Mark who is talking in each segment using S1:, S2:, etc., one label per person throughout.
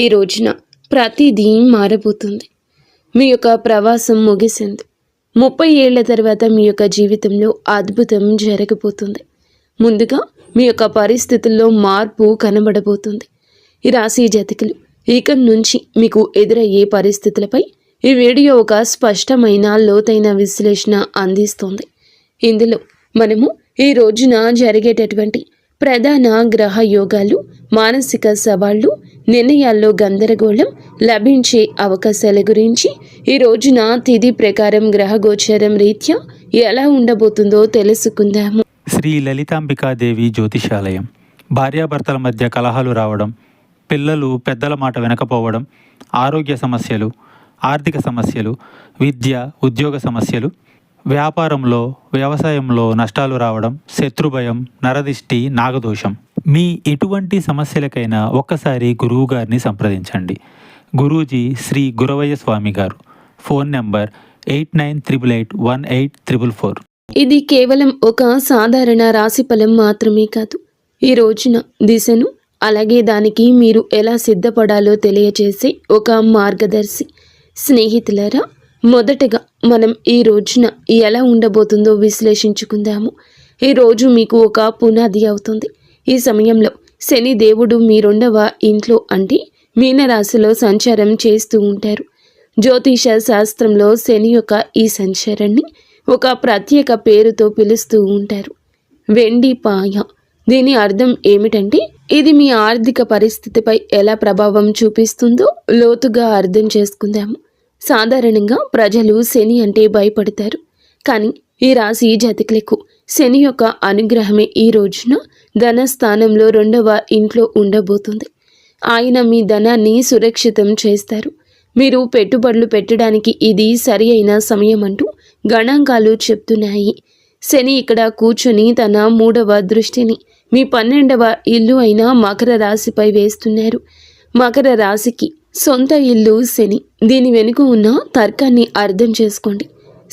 S1: ఈ రోజున ప్రతిదీ మారబోతుంది. మీ యొక్క ప్రవాసం ముగిసింది. 30 ఏళ్ల తర్వాత మీ యొక్క జీవితంలో అద్భుతం జరగబోతుంది. ముందుగా మీ యొక్క పరిస్థితుల్లో మార్పు కనబడబోతుంది. ఈ రాశి జాతకులు ఇక నుంచి మీకు ఎదురయ్యే పరిస్థితులపై ఈ వీడియో ఒక స్పష్టమైన లోతైన విశ్లేషణ అందిస్తోంది. ఇందులో మనము ఈ రోజున జరిగేటటువంటి ప్రధాన గ్రహ యోగాలు, మానసిక సవాళ్లు, నిర్ణయాల్లో గందరగోళం, లభించే అవకాశాల గురించి, ఈ రోజున తిథి ప్రకారం గ్రహ గోచారం రీత్యా ఎలా ఉండబోతుందో తెలుసుకుందాము.
S2: శ్రీ లలితాంబికాదేవి జ్యోతిషాలయం. భార్యాభర్తల మధ్య కలహాలు రావడం, పిల్లలు పెద్దల మాట వినకపోవడం, ఆరోగ్య సమస్యలు, ఆర్థిక సమస్యలు, విద్య ఉద్యోగ సమస్యలు, వ్యాపారంలో వ్యవసాయంలో నష్టాలు రావడం, శత్రుభయం, నరదిష్టి, నాగదోషం. మీ ఎటువంటి సమస్యలకైనా ఒక్కసారి గురువు గారిని సంప్రదించండి. గురూజీ శ్రీ గురవయ్య స్వామి గారు. Phone number 89881844.
S1: ఇది కేవలం ఒక సాధారణ రాశి ఫలం మాత్రమే కాదు. ఈ రోజున దిశను, అలాగే దానికి మీరు ఎలా సిద్ధపడాలో తెలియజేసే ఒక మార్గదర్శి. స్నేహితులారా, మొదటగా మనం ఈ రోజున ఎలా ఉండబోతుందో విశ్లేషించుకుందాము. ఈ రోజు మీకు ఒక పునాది అవుతుంది. ఈ సమయంలో శని దేవుడు మీ 2వ ఇంట్లో అంటే మీనరాశిలో సంచారం చేస్తూ ఉంటారు. జ్యోతిష శాస్త్రంలో శని యొక్క ఈ సంచారాన్ని ఒక ప్రత్యేక పేరుతో పిలుస్తూ ఉంటారు, వెండి పాయ. దీని అర్థం ఏమిటంటే ఇది మీ ఆర్థిక పరిస్థితిపై ఎలా ప్రభావం చూపిస్తుందో లోతుగా అర్థం చేసుకుందాము. సాధారణంగా ప్రజలు శని అంటే భయపడతారు. కానీ ఈ రాశి జాతకులకు శని యొక్క అనుగ్రహమే ఈ రోజున ధనస్థానంలో 2వ ఇంట్లో ఉండబోతుంది. ఆయన మీ ధనాన్ని సురక్షితం చేస్తారు. మీరు పెట్టుబడులు పెట్టడానికి ఇది సరి అయిన సమయం అంటూ గణాంకాలు చెప్తున్నాయి. శని ఇక్కడ కూర్చొని తన 3వ దృష్టిని మీ 12వ ఇల్లు అయిన మకర రాశిపై వేస్తున్నారు. మకర రాశికి సొంత ఇల్లు శని. దీని వెనుక ఉన్న తర్కాన్ని అర్థం చేసుకోండి.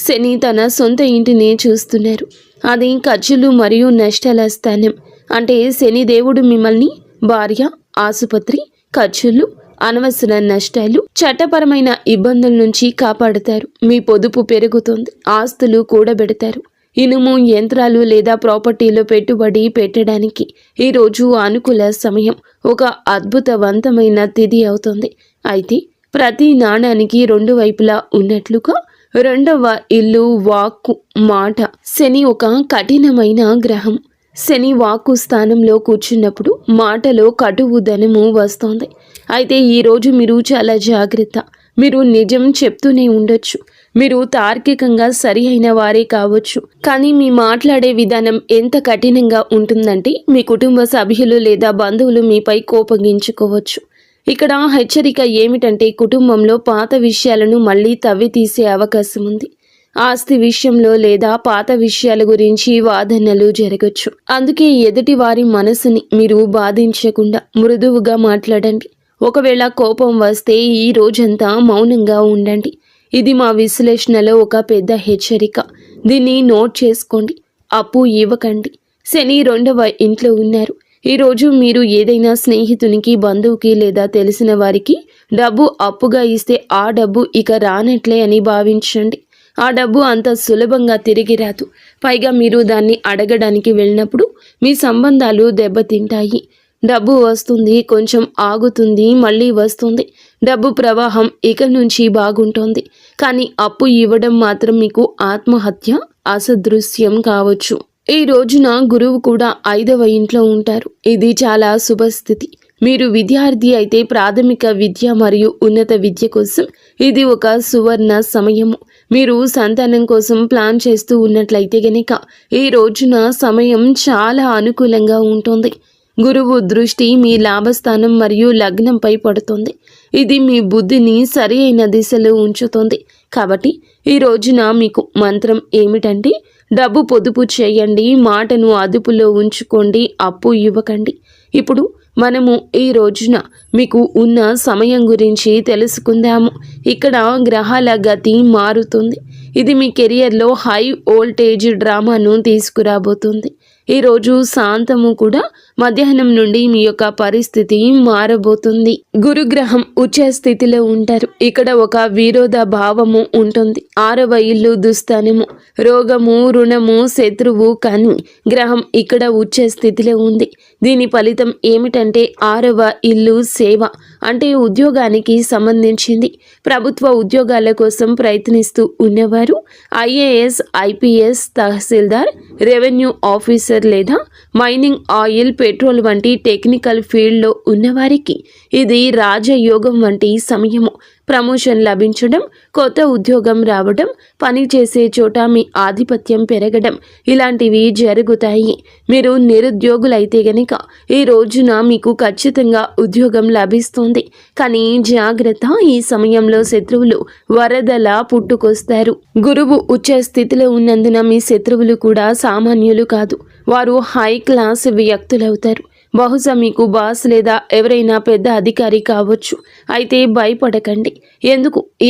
S1: శని తన సొంత ఇంటిని చూస్తున్నారు. అది ఖర్చులు మరియు నష్టాల స్థానం. అంటే శని దేవుడు మిమ్మల్ని భార్య, ఆసుపత్రి ఖర్చులు, అనవసర నష్టాలు, చట్టపరమైన ఇబ్బందుల నుంచి కాపాడుతారు. మీ పొదుపు పెరుగుతుంది. ఆస్తులు కూడబెడతారు. ఇనుము, యంత్రాలు లేదా ప్రాపర్టీలో పెట్టుబడి పెట్టడానికి ఈరోజు అనుకూల సమయం. ఒక అద్భుతవంతమైన తిథి అవుతుంది. అయితే ప్రతి నాణానికి 2 వైపులా ఉన్నట్లుగా 2వ ఇల్లు, వాక్కు, మాట. శని ఒక కఠినమైన గ్రహం. శని వాక్కు స్థానంలో కూర్చున్నప్పుడు మాటలో కటువు ధనము వస్తోంది. అయితే ఈరోజు మీరు చాలా జాగ్రత్త. మీరు నిజం చెప్తూనే ఉండొచ్చు. మీరు తార్కికంగా సరి అయిన వారే కావచ్చు. కానీ మీ మాట్లాడే విధానం ఎంత కఠినంగా ఉంటుందంటే మీ కుటుంబ సభ్యులు లేదా బంధువులు మీపై కోపగించుకోవచ్చు. ఇక్కడ హెచ్చరిక ఏమిటంటే కుటుంబంలో పాత విషయాలను మళ్ళీ తవ్వి తీసే అవకాశం ఉంది. ఆస్తి విషయంలో లేదా పాత విషయాల గురించి వాదనలు జరగచ్చు. అందుకే ఎదుటి వారి మనసుని మీరు బాధించకుండా మృదువుగా మాట్లాడండి. ఒకవేళ కోపం వస్తే ఈ రోజంతా మౌనంగా ఉండండి. ఇది మా విశ్లేషణలో ఒక పెద్ద హెచ్చరిక. దీన్ని నోట్ చేసుకోండి. అప్పు ఇవ్వకండి. శని 2వ ఇంట్లో ఉన్నారు. ఈరోజు మీరు ఏదైనా స్నేహితునికి, బంధువుకి లేదా తెలిసిన వారికి డబ్బు అప్పుగా ఇస్తే ఆ డబ్బు ఇక రానట్లే అని భావించండి. ఆ డబ్బు అంత సులభంగా తిరిగి రాదు. పైగా మీరు దాన్ని అడగడానికి వెళ్ళినప్పుడు మీ సంబంధాలు దెబ్బతింటాయి. డబ్బు వస్తుంది, కొంచెం ఆగుతుంది, మళ్ళీ వస్తుంది. డబ్బు ప్రవాహం ఇక నుంచి బాగుంటోంది. కానీ అప్పు ఇవ్వడం మాత్రం మీకు ఆత్మహత్య అసదృశ్యం కావచ్చు. ఈ రోజున గురువు కూడా 5వ ఇంట్లో ఉంటారు. ఇది చాలా శుభస్థితి. మీరు విద్యార్థి అయితే ప్రాథమిక విద్య మరియు ఉన్నత విద్య కోసం ఇది ఒక సువర్ణ సమయము. మీరు సంతానం కోసం ప్లాన్ చేస్తూ ఉన్నట్లయితే గనక ఈ రోజున సమయం చాలా అనుకూలంగా ఉంటుంది. గురువు దృష్టి మీ లాభస్థానం మరియు లగ్నంపై పడుతుంది. ఇది మీ బుద్ధిని సరి అయిన దిశలో ఉంచుతుంది. కాబట్టి ఈ రోజున మీకు మంత్రం ఏమిటంటే డబ్బు పొదుపు చేయండి, మాటను అదుపులో ఉంచుకోండి, అప్పు ఇవ్వకండి. ఇప్పుడు మనము ఈ రోజున మీకు ఉన్న సమయం గురించి తెలుసుకుందాము. ఇక్కడ గ్రహాల గతి మారుతుంది. ఇది మీ కెరియర్లో హై వోల్టేజ్ డ్రామాను తీసుకురాబోతుంది. ఈరోజు శాంతము కూడా మధ్యాహ్నం నుండి మీ యొక్క పరిస్థితి మారబోతుంది. గురుగ్రహం ఉచ్చ స్థితిలో ఉంటారు. ఇక్కడ ఒక విరోధ భావము ఉంటుంది. 6వ ఇల్లు దుస్థానము, రోగము, రుణము, శత్రువు. కానీ గ్రహం ఇక్కడ ఉచ్చ స్థితిలో ఉంది. దీని ఫలితం ఏమిటంటే 6వ ఇల్లు సేవ, అంటే ఉద్యోగానికి సంబంధించింది. ప్రభుత్వ ఉద్యోగాల కోసం ప్రయత్నిస్తూ ఉన్నవారు, ఐఏఎస్, ఐపీఎస్, తహసీల్దార్, రెవెన్యూ ఆఫీసర్ లేదా మైనింగ్, ఆయిల్, పెట్రోల్ వంటి టెక్నికల్ ఫీల్డ్లో ఉన్నవారికి ఇది రాజయోగం వంటి సమయము. ప్రమోషన్ లభించడం, కొత్త ఉద్యోగం రావడం, పని చేసే చోట మీ ఆధిపత్యం పెరగడం ఇలాంటివి జరుగుతాయి. మీరు నిరుద్యోగులైతే గనక ఈ రోజున మీకు ఖచ్చితంగా ఉద్యోగం లభిస్తుంది. కానీ జాగ్రత్త, ఈ సమయంలో శత్రువులు వరదలా పుట్టుకొస్తారు. గురువు ఉచ్చ స్థితిలో ఉన్నందున మీ శత్రువులు కూడా సామాన్యులు కాదు. వారు హై క్లాస్ వ్యక్తులవుతారు. బహుశా మీకు బాస్ లేదా ఎవరైనా పెద్ద అధికారి కావచ్చు. అయితే భయపడకండి.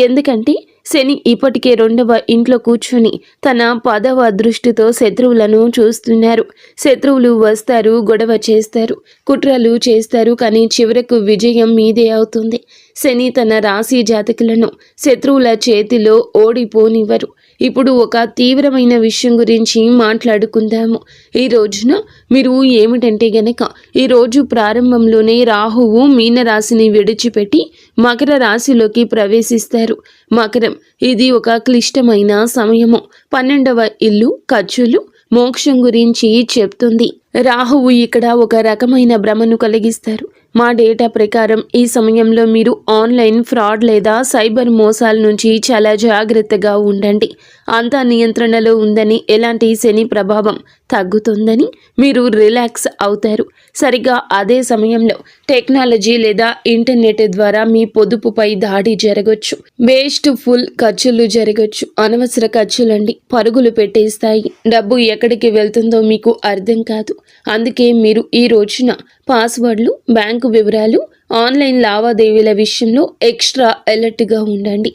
S1: ఎందుకంటే శని ఇప్పటికే 2వ ఇంట్లో కూర్చొని తన 10వ దృష్టితో శత్రువులను చూస్తున్నారు. శత్రువులు వస్తారు, గొడవ చేస్తారు, కుట్రలు చేస్తారు. కానీ చివరకు విజయం మీదే అవుతుంది. శని తన రాశి జాతకులను శత్రువుల చేతిలో ఓడిపోనివ్వరు. ఇప్పుడు ఒక తీవ్రమైన విషయం గురించి మాట్లాడుకుందాము. ఈ రోజున మీరు ఏమిటంటే గనక ఈ రోజు ప్రారంభంలోనే రాహువు మీనరాశిని విడిచిపెట్టి మకర రాశిలోకి ప్రవేశిస్తారు. మకరం ఇది ఒక క్లిష్టమైన సమయము. 12వ ఇల్లు ఖర్చులు, మోక్షం గురించి చెప్తుంది. రాహువు ఇక్కడ ఒక రకమైన భ్రమను కలిగిస్తారు. మా డేటా ప్రకారం ఈ సమయంలో మీరు ఆన్లైన్ ఫ్రాడ్ లేదా సైబర్ మోసాల నుంచి చాలా జాగ్రత్తగా ఉండండి. అంతా నియంత్రణలో ఉందని, ఎలాంటి శని ప్రభావం తగ్గుతుందని మీరు రిలాక్స్ అవుతారు. సరిగా అదే సమయంలో టెక్నాలజీ లేదా ఇంటర్నెట్ ద్వారా మీ పొదుపుపై దాడి జరగచ్చు. వేస్ట్ ఫుల్ ఖర్చులు జరగచ్చు. అనవసర ఖర్చులండి పరుగులు పెట్టేస్తాయి. డబ్బు ఎక్కడికి వెళ్తుందో మీకు అర్థం కాదు. అందుకే మీరు ఈ రోజున పాస్వర్డ్లు, బ్యాంకు వివరాలు, ఆన్లైన్ లావాదేవీల విషయంలో ఎక్స్ట్రా అలర్ట్గా ఉండండి.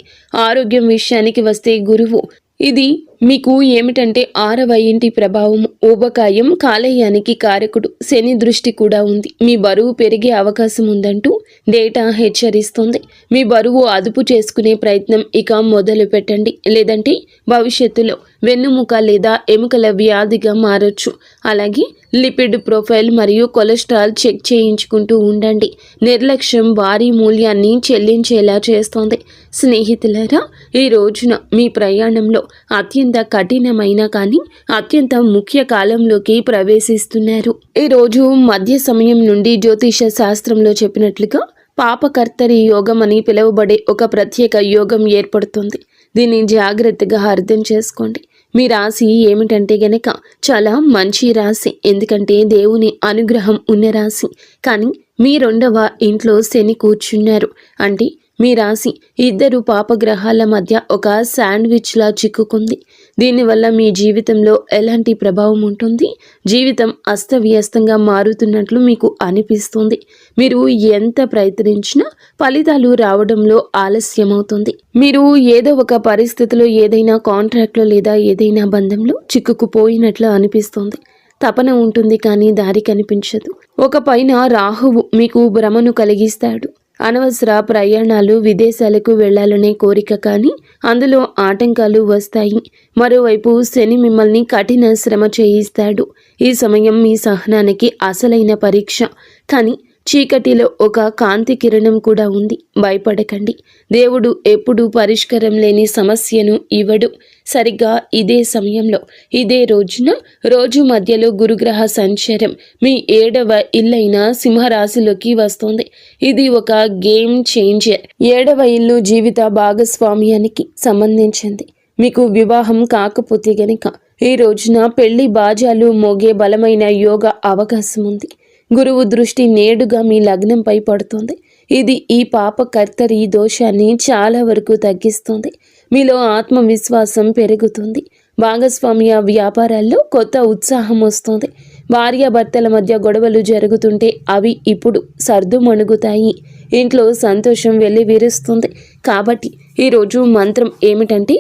S1: ఆరోగ్యం విషయానికి వస్తే గురువు ఇది మీకు ఏమిటంటే 6వ ఇంటి ప్రభావం. ఊబకాయం, కాలేయానికి కారకుడు. శని దృష్టి కూడా ఉంది. మీ బరువు పెరిగే అవకాశం ఉందంటూ డేటా హెచ్చరిస్తుంది. మీ బరువు అదుపు చేసుకునే ప్రయత్నం ఇక మొదలు పెట్టండి. లేదంటే భవిష్యత్తులో వెన్నుముక లేదా ఎముకల వ్యాధిగా మారొచ్చు. అలాగే లిపిడ్ ప్రొఫైల్ మరియు కొలెస్ట్రాల్ చెక్ చేయించుకుంటూ ఉండండి. నిర్లక్ష్యం భారీ మూల్యాన్ని చెల్లించేలా చేస్తోంది. స్నేహితులారా, ఈ రోజున మీ ప్రయాణంలో అత్యంత కఠినమైన కానీ అత్యంత ముఖ్య కాలంలోకి ప్రవేశిస్తున్నారు. ఈ రోజు మధ్య సమయం నుండి జ్యోతిష శాస్త్రంలో చెప్పినట్లుగా పాపకర్తరి యోగం అని పిలువబడే ఒక ప్రత్యేక యోగం ఏర్పడుతుంది. దీన్ని జాగ్రత్తగా అర్థం చేసుకోండి. మీ రాశి ఏమిటంటే గనక చాలా మంచి రాశి. ఎందుకంటే దేవుని అనుగ్రహం ఉన్న రాశి. కానీ మీ 2వ ఇంట్లో శని కూర్చున్నారు. అంటే మీ రాశి 2 పాపగ్రహాల మధ్య ఒక శాండ్విచ్లా చిక్కుకుంది. దీనివల్ల మీ జీవితంలో ఎలాంటి ప్రభావం ఉంటుంది? జీవితం అస్తవ్యస్తంగా మారుతున్నట్లు మీకు అనిపిస్తుంది. మీరు ఎంత ప్రయత్నించినా ఫలితాలు రావడంలో ఆలస్యమవుతుంది. మీరు ఏదో ఒక పరిస్థితిలో, ఏదైనా కాంట్రాక్ట్లో లేదా ఏదైనా బంధంలో చిక్కుకుపోయినట్లు అనిపిస్తుంది. తపన ఉంటుంది కానీ దారి కనిపించదు. ఒక పైన రాహువు మీకు భ్రమను కలిగిస్తాడు. అనవసర ప్రయాణాలు, విదేశాలకు వెళ్లాలనే కోరిక కానీ అందులో ఆటంకాలు వస్తాయి. మరోవైపు శని మిమ్మల్ని కఠిన శ్రమ చేయిస్తాడు. ఈ సమయం మీ సహనానికి అసలైన పరీక్ష. కానీ చీకటిలో ఒక కాంతి కిరణం కూడా ఉంది. భయపడకండి. దేవుడు ఎప్పుడూ పరిష్కారం లేని సమస్యను ఇవ్వడు. సరిగ్గా ఇదే సమయంలో, ఇదే రోజున, రోజు మధ్యలో గురుగ్రహ సంచారం మీ 7వ ఇల్లైన సింహరాశిలోకి వస్తుంది. ఇది ఒక గేమ్ చేంజర్. 7వ ఇల్లు జీవిత భాగస్వామ్యానికి సంబంధించింది. మీకు వివాహం కాకపోతే గనక ఈ రోజున పెళ్లి బాజాలు మోగే బలమైన యోగ అవకాశం ఉంది. గురువు దృష్టి నేడుగా మీ లగ్నంపై పడుతుంది. ఇది ఈ పాపకర్తరి దోషాన్ని చాలా వరకు తగ్గిస్తుంది. మీలో ఆత్మవిశ్వాసం పెరుగుతుంది. భాగస్వామ్య వ్యాపారాల్లో కొత్త ఉత్సాహం వస్తుంది. భార్యాభర్తల మధ్య గొడవలు జరుగుతుంటే అవి ఇప్పుడు సర్దుమణుగుతాయి. ఇంట్లో సంతోషం వెల్లివిరుస్తుంది. కాబట్టి ఈరోజు మంత్రం ఏమిటంటే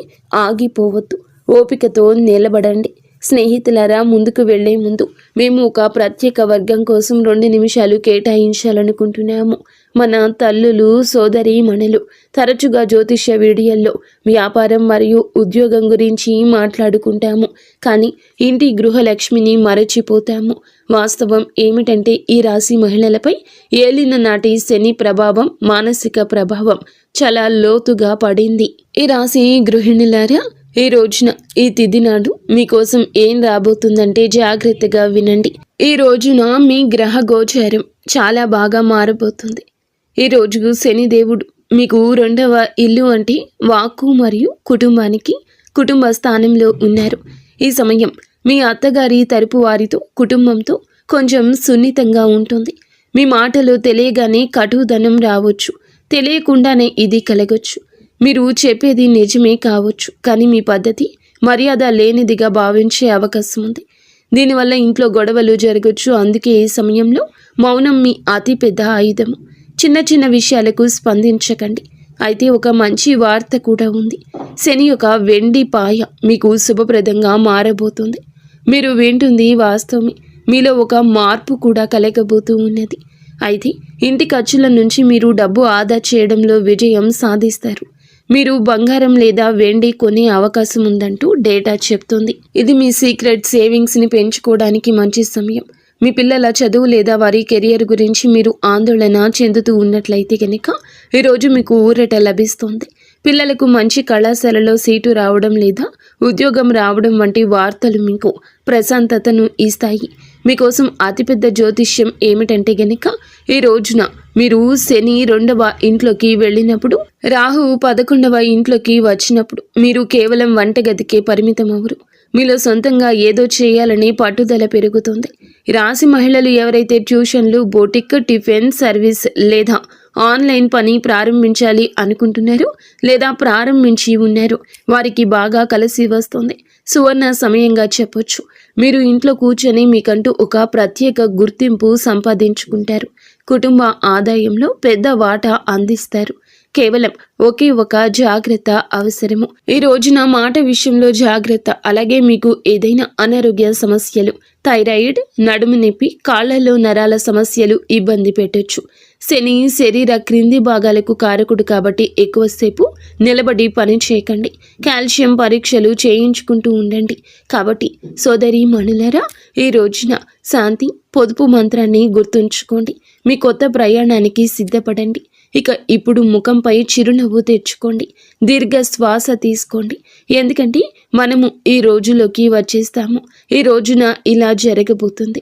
S1: ఆగిపోవద్దు. ఓపికతో నిలబడండి. స్నేహితులారా, ముందుకు వెళ్లే ముందు మేము ఒక ప్రత్యేక వర్గం కోసం 2 నిమిషాలు కేటాయించాలనుకుంటున్నాము. మన తల్లులు, సోదరీమణులు తరచుగా జ్యోతిష్య వీడియోల్లో వ్యాపారం మరియు ఉద్యోగం గురించి మాట్లాడుకుంటాము, కానీ ఇంటి గృహలక్ష్మిని మరచిపోతాము. వాస్తవం ఏమిటంటే ఈ రాశి మహిళలపై ఏలిన నాటి శని ప్రభావం, మానసిక ప్రభావం చాలా లోతుగా పడింది. ఈ రాశి గృహిణులారా, ఈ రోజున ఈ తిథి నాడు మీకోసం ఏం రాబోతుందంటే జాగ్రత్తగా వినండి. ఈ రోజున మీ గ్రహ గోచారం చాలా బాగా మారబోతుంది. ఈ రోజు శనిదేవుడు మీకు 2వ ఇల్లు అంటే వాక్కు మరియు కుటుంబానికి కుటుంబ స్థానంలో ఉన్నారు. ఈ సమయం మీ అత్తగారి తరపు వారితో, కుటుంబంతో కొంచెం సున్నితంగా ఉంటుంది. మీ మాటలో తెలియగానే కటుదనం రావచ్చు, తెలియకుండానే ఇది కలగొచ్చు. మీరు చెప్పేది నిజమే కావచ్చు, కానీ మీ పద్ధతి మర్యాద లేనిదిగా భావించే అవకాశం ఉంది. దీనివల్ల ఇంట్లో గొడవలు జరగచ్చు. అందుకే ఈ సమయంలో మౌనం మీ అతిపెద్ద ఆయుధము. చిన్న చిన్న విషయాలకు స్పందించకండి. అయితే ఒక మంచి వార్త కూడా ఉంది. శని యొక్క వెండి పాయ మీకు శుభప్రదంగా మారబోతుంది. మీరు వింటుంది వాస్తవమే. మీలో ఒక మార్పు కూడా కలగబోతూ ఉన్నది. అయితే ఇంటి ఖర్చుల నుంచి మీరు డబ్బు ఆదా చేయడంలో విజయం సాధిస్తారు. మీరు బంగారం లేదా వెండి కొనే అవకాశం ఉందంటూ డేటా చెప్తుంది. ఇది మీ సీక్రెట్ సేవింగ్స్ని పెంచుకోవడానికి మంచి సమయం. మీ పిల్లల చదువు లేదా వారి కెరియర్ గురించి మీరు ఆందోళన చెందుతూ ఉన్నట్లయితే కనుక ఈరోజు మీకు ఊరట లభిస్తుంది. పిల్లలకు మంచి కళాశాలలో సీటు రావడం లేదా ఉద్యోగం రావడం వంటి వార్తలు మీకు ప్రశాంతతను ఇస్తాయి. మీకోసం అతిపెద్ద జ్యోతిష్యం ఏమిటంటే గనక ఈ రోజున మీరు శని 2వ ఇంట్లోకి వెళ్ళినప్పుడు, రాహు 11వ ఇంట్లోకి వచ్చినప్పుడు మీరు కేవలం వంటగదికే పరిమితం అవ్వరు. మీలో సొంతంగా ఏదో చేయాలని పట్టుదల పెరుగుతుంది. రాశి మహిళలు ఎవరైతే ట్యూషన్లు, బోటిక్, టిఫిన్ సర్వీస్ లేదా ఆన్లైన్ పని ప్రారంభించాలి అనుకుంటున్నారో లేదా ప్రారంభించి ఉన్నారో వారికి బాగా కలిసి వస్తుంది. సువర్ణ సమయంగా చెప్పొచ్చు. మీరు ఇంట్లో కూర్చొని మీకంటూ ఒక ప్రత్యేక గుర్తింపు సంపాదించుకుంటారు. కుటుంబ ఆదాయంలో పెద్ద వాటా అందిస్తారు. కేవలం ఒకే ఒక జాగ్రత్త అవసరము. ఈ రోజున మాట విషయంలో జాగ్రత్త. అలాగే మీకు ఏదైనా అనారోగ్య సమస్యలు, థైరాయిడ్, నడుము నొప్పి, కాళ్లలో నరాల సమస్యలు ఇబ్బంది పెట్టొచ్చు. శని శరీర క్రింది భాగాలకు కారకుడు కాబట్టి ఎక్కువసేపు నిలబడి పని చేయకండి. కాల్షియం పరీక్షలు చేయించుకుంటూ ఉండండి. కాబట్టి సోదరి మణులరా, ఈ రోజున శాంతి, పొదుపు మంత్రాన్ని గుర్తుంచుకోండి. మీ కొత్త ప్రయాణానికి సిద్ధపడండి. ఇక ఇప్పుడు ముఖంపై చిరునవ్వు తెచ్చుకోండి. దీర్ఘ శ్వాస తీసుకోండి. ఎందుకంటే మనము ఈ రోజులోకి వచ్చేస్తాము. ఈ రోజున ఇలా జరగబోతుంది.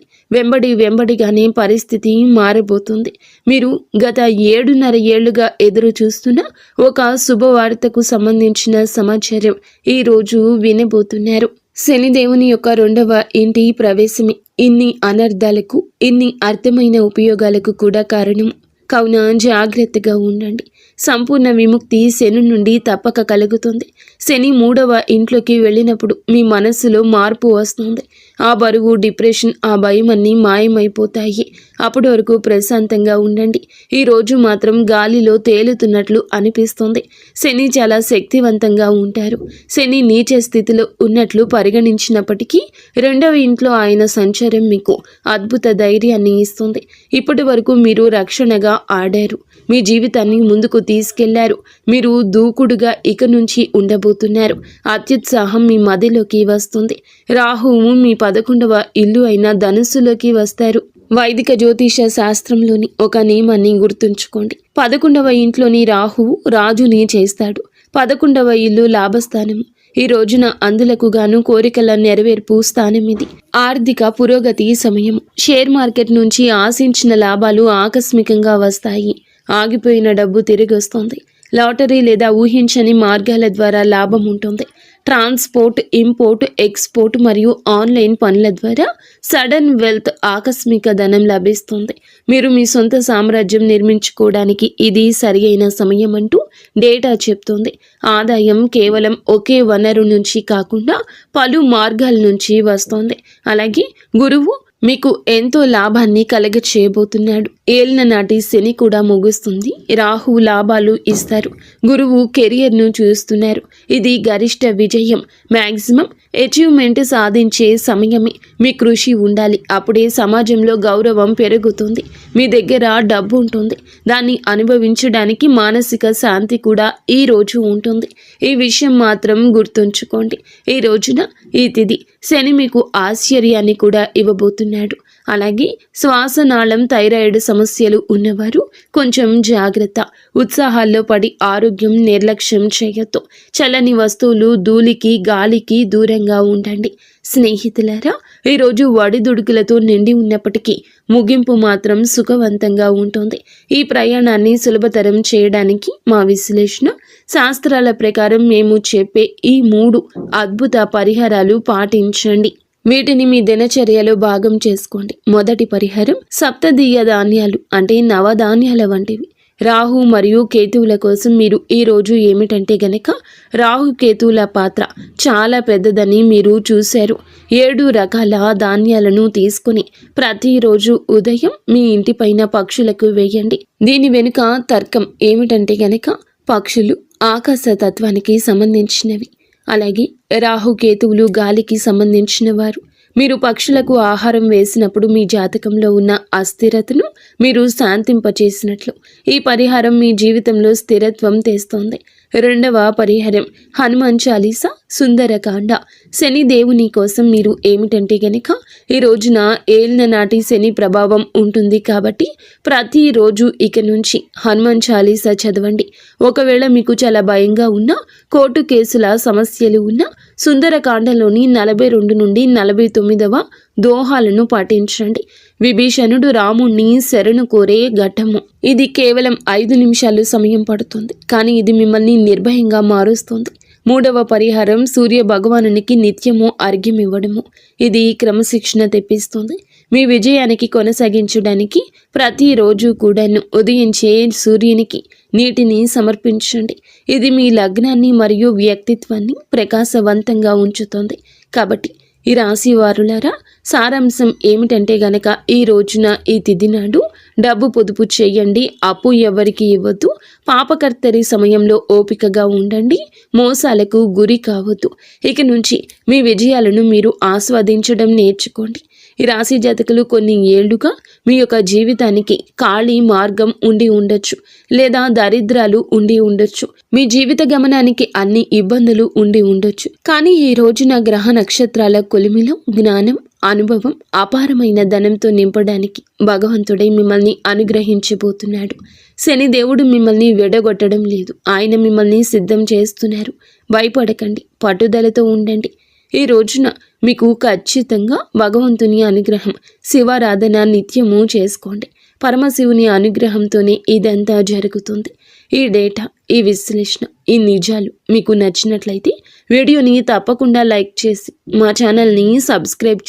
S1: వెంబడిగానే పరిస్థితి మారబోతుంది. మీరు గత 7.5 ఏళ్లుగా ఎదురు చూస్తున్న ఒక శుభవార్తకు సంబంధించిన సమాచారం ఈ రోజు వినబోతున్నారు. శనిదేవుని యొక్క 2వ ఇంటి ప్రవేశమే ఇన్ని అనర్థాలకు, ఇన్ని అర్థమైన ఉపయోగాలకు కూడా కారణం. కావున జాగ్రత్తగా ఉండండి. సంపూర్ణ విముక్తి శని నుండి తప్పక కలుగుతుంది. శని 3వ ఇంట్లోకి వెళ్ళినప్పుడు మీ మనస్సులో మార్పు వస్తుంది. ఆ బరువు, డిప్రెషన్, ఆ భయం అన్నీ మాయమైపోతాయి. అప్పటి వరకు ప్రశాంతంగా ఉండండి. ఈ రోజు మాత్రం గాలిలో తేలుతున్నట్లు అనిపిస్తుంది. శని చాలా శక్తివంతంగా ఉంటారు. శని నీచ స్థితిలో ఉన్నట్లు పరిగణించినప్పటికీ 2వ ఇంట్లో ఆయన సంచారం మీకు అద్భుత ధైర్యాన్ని ఇస్తుంది. ఇప్పటి వరకు మీరు రక్షణగా ఆడారు. మీ జీవితాన్ని ముందుకు తీసుకెళ్లారు. మీరు దూకుడుగా ఇక నుంచి ఉండబోతున్నారు. అత్యుత్సాహం మీ మదిలోకి వస్తుంది. రాహువు మీ 11వ ఇల్లు అయిన ధనుస్సులోకి వస్తారు. వైదిక జ్యోతిష శాస్త్రంలోని ఒక నియమాన్ని గుర్తుంచుకోండి. 11వ ఇంట్లోని రాహువు రాజుని చేస్తాడు. 11వ ఇల్లు లాభస్థానం. ఈ రోజున అందులకు గాను కోరికల నెరవేర్పు స్థానం ఇది. ఆర్థిక పురోగతి సమయం. షేర్ మార్కెట్ నుంచి ఆశించిన లాభాలు ఆకస్మికంగా వస్తాయి. ఆగిపోయిన డబ్బు తిరిగి వస్తుంది. లాటరీ లేదా ఊహించని మార్గాల ద్వారా లాభం ఉంటుంది. ట్రాన్స్పోర్ట్, ఇంపోర్ట్, ఎక్స్పోర్ట్ మరియు ఆన్లైన్ పనుల ద్వారా సడన్ వెల్త్, ఆకస్మిక ధనం లభిస్తుంది. మీరు మీ సొంత సామ్రాజ్యం నిర్మించుకోవడానికి ఇది సరి అయిన సమయం అంటూ డేటా చెప్తుంది. ఆదాయం కేవలం ఒకే వనరు నుంచి కాకుండా పలు మార్గాల నుంచి వస్తుంది. అలాగే గురువు మీకు ఎంతో లాభాన్ని కలగ చేయబోతున్నాడు. ఏలిన నాటి శని కూడా ముగుస్తుంది. రాహు లాభాలు ఇస్తారు. గురువు కెరియర్ను చూస్తున్నారు. ఇది గరిష్ట విజయం, మ్యాక్సిమం అచీవ్మెంట్ సాధించే సమయమే. మీ కృషి ఉండాలి. అప్పుడే సమాజంలో గౌరవం పెరుగుతుంది. మీ దగ్గర డబ్బు ఉంటుంది. దాన్ని అనుభవించడానికి మానసిక శాంతి కూడా ఈ రోజు ఉంటుంది. ఈ విషయం మాత్రం గుర్తుంచుకోండి. ఈ రోజున ఈ తిథి శని మీకు ఆశ్చర్యాన్ని కూడా ఇవ్వబోతున్నాడు. అలాగే శ్వాసనాళం థైరాయిడ్ సమస్యలు ఉన్నవారు కొంచెం జాగ్రత్త. ఉత్సాహాల్లో పడి ఆరోగ్యం నిర్లక్ష్యం చేయొద్దు. చల్లని వస్తువులు, ధూళికి గాలికి దూరంగా ఉండండి. స్నేహితులారా, ఈరోజు ఒడిదుడుకులతో నిండి ఉన్నప్పటికీ ముగింపు మాత్రం సుఖవంతంగా ఉంటుంది. ఈ ప్రయాణాన్ని సులభతరం చేయడానికి మా విశ్లేషణ శాస్త్రాల ప్రకారం మేము చెప్పే ఈ 3 అద్భుత పరిహారాలు పాటించండి. వీటిని మీ దినచర్యలో భాగం చేసుకోండి. మొదటి పరిహారం సప్తదీయ ధాన్యాలు అంటే నవధాన్యాల వంటివి. రాహు మరియు కేతువుల కోసం మీరు ఈ రోజు ఏమిటంటే గనక రాహు కేతువుల పాత్ర చాలా పెద్దదని మీరు చూశారు. 7 రకాల ధాన్యాలను తీసుకుని ప్రతిరోజు ఉదయం మీ ఇంటిపైన పక్షులకు వేయండి. దీని వెనుక తర్కం ఏమిటంటే గనక పక్షులు ఆకాశ తత్వానికి సంబంధించినవి. అలాగే రాహుకేతువులు గాలికి సంబంధించిన వారు. మీరు పక్షులకు ఆహారం వేసినప్పుడు మీ జాతకంలో ఉన్న అస్థిరతను మీరు శాంతింపచేసినట్లు. ఈ పరిహారం మీ జీవితంలో స్థిరత్వం తెస్తోంది. రెండవ పరిహారం హనుమాన్ చాలీసా, సుందరకాండ. శని దేవుని కోసం మీరు ఏమిటంటే గనక ఈ రోజున ఏలిన నాటి శని ప్రభావం ఉంటుంది కాబట్టి ప్రతిరోజు ఇక నుంచి హనుమాన్ చాలీసా చదవండి. ఒకవేళ మీకు చాలా భయంగా ఉన్నా, కోర్టు కేసుల సమస్యలు ఉన్నా సుందరకాండలోని 42 నుండి 49వ దోహాలను పాటించండి. విభీషణుడు రాముణ్ణి శరణు కోరే ఘట్టము. ఇది కేవలం 5 నిమిషాలు సమయం పడుతుంది, కానీ ఇది మిమ్మల్ని నిర్భయంగా మారుస్తుంది. మూడవ పరిహారం సూర్య భగవానునికి నిత్యము అర్ఘ్యం ఇవ్వడము. ఇది క్రమశిక్షణ తెప్పిస్తుంది. మీ విజయానికి కొనసాగించడానికి ప్రతిరోజు కూడాను ఉదయించే సూర్యునికి నీటిని సమర్పించండి. ఇది మీ లగ్నాన్ని మరియు వ్యక్తిత్వాన్ని ప్రకాశవంతంగా ఉంచుతుంది. కాబట్టి ఈ రాశి వారులారా, సారాంశం ఏమిటంటే గనక ఈ రోజున ఈ తిథి నాడు డబ్బు పొదుపు చేయండి. అప్పు ఎవరికి ఇవ్వద్దు. పాపకర్తరి సమయంలో ఓపికగా ఉండండి. మోసాలకు గురి కావద్దు. ఇక నుంచి మీ విజయాలను మీరు ఆస్వాదించడం నేర్చుకోండి. ఈ రాశి జాతకులు కొన్ని ఏళ్లుగా మీ యొక్క జీవితానికి ఖాళీ మార్గం ఉండి ఉండొచ్చు, లేదా దరిద్రాలు ఉండి ఉండొచ్చు. మీ జీవిత గమనానికి అన్ని ఇబ్బందులు ఉండి ఉండొచ్చు. కానీ ఈ రోజున గ్రహ నక్షత్రాల కొలిమిలో జ్ఞానం, అనుభవం, అపారమైన ధనంతో నింపడానికి భగవంతుడే మిమ్మల్ని అనుగ్రహించబోతున్నాడు. శని దేవుడు మిమ్మల్ని విడగొట్టడం లేదు. ఆయన మిమ్మల్ని సిద్ధం చేస్తున్నారు. భయపడకండి, పట్టుదలతో ఉండండి. ఈ రోజున మీకు ఖచ్చితంగా భగవంతుని అనుగ్రహం, శివారాధన నిత్యము చేసుకోండి. పరమశివుని అనుగ్రహంతోనే ఇదంతా జరుగుతుంది. ఈ డేటా, ఈ విశ్లేషణ, ఈ నిజాలు మీకు నచ్చినట్లయితే వీడియోని తప్పకుండా లైక్ చేసి మా ఛానల్ని సబ్స్క్రైబ్ చేసి